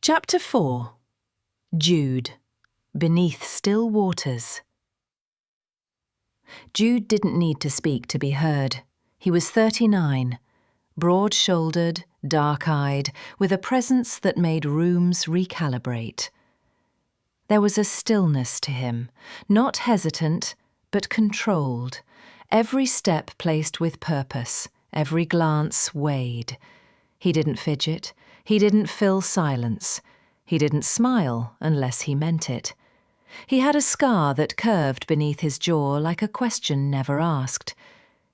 Chapter 4. Jude, Beneath Still Waters. Jude didn't need to speak to be heard. He was 39, broad-shouldered, dark-eyed, with a presence that made rooms recalibrate. There was a stillness to him, not hesitant, but controlled, every step placed with purpose, every glance weighed. He didn't fidget, he didn't fill silence, he didn't smile unless he meant it. He had a scar that curved beneath his jaw like a question never asked.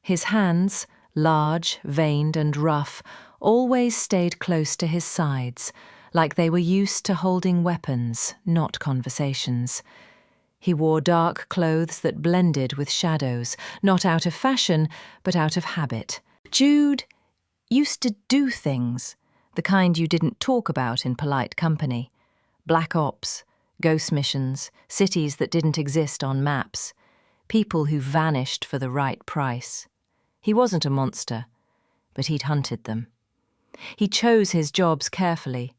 His hands, large, veined and rough, always stayed close to his sides, like they were used to holding weapons, not conversations. He wore dark clothes that blended with shadows, not out of fashion, but out of habit. Jude used to do things, the kind you didn't talk about in polite company. Black ops, ghost missions, cities that didn't exist on maps, people who vanished for the right price. He wasn't a monster, but he'd hunted them. He chose his jobs carefully.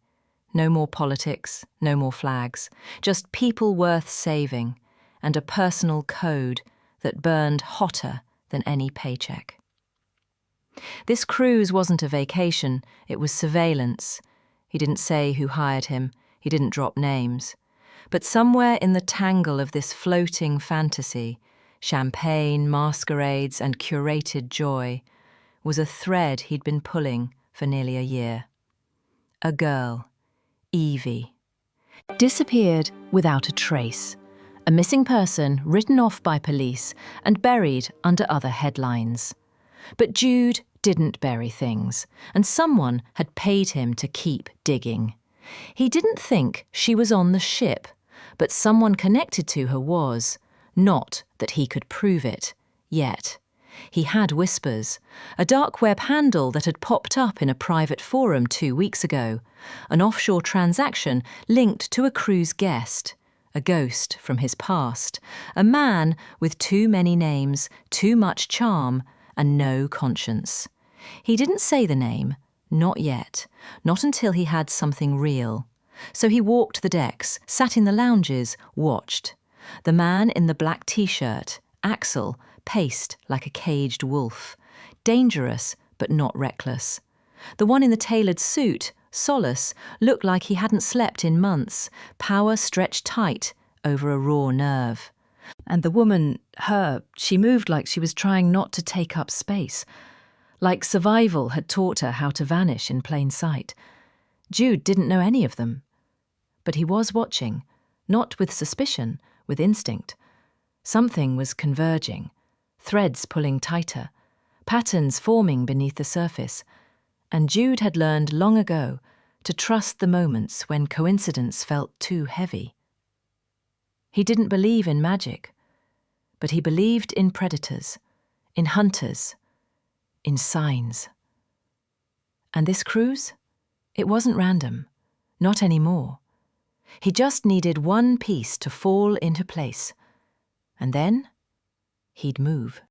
No more politics, no more flags, just people worth saving, and a personal code that burned hotter than any paycheck. This cruise wasn't a vacation, it was surveillance. He didn't say who hired him, he didn't drop names. But somewhere in the tangle of this floating fantasy, champagne, masquerades, and curated joy, was a thread he'd been pulling for nearly a year. A girl, Evie, disappeared without a trace, a missing person written off by police and buried under other headlines. But Jude didn't bury things, and someone had paid him to keep digging. He didn't think she was on the ship, but someone connected to her was, not that he could prove it, yet. He had whispers, a dark web handle that had popped up in a private forum 2 weeks ago, an offshore transaction linked to a cruise guest, a ghost from his past, a man with too many names, too much charm, and no conscience. He didn't say the name, not yet, not until he had something real. So he walked the decks, sat in the lounges, watched. The man in the black t-shirt, Axel, paced like a caged wolf, dangerous but not reckless. The one in the tailored suit, Solace, looked like he hadn't slept in months, power stretched tight over a raw nerve. And the woman, she moved like she was trying not to take up space, like survival had taught her how to vanish in plain sight. Jude didn't know any of them. But he was watching, not with suspicion, with instinct. Something was converging, threads pulling tighter, patterns forming beneath the surface, and Jude had learned long ago to trust the moments when coincidence felt too heavy. He didn't believe in magic, but he believed in predators, in hunters, in signs. And this cruise? It wasn't random, not anymore. He just needed one piece to fall into place, and then he'd move.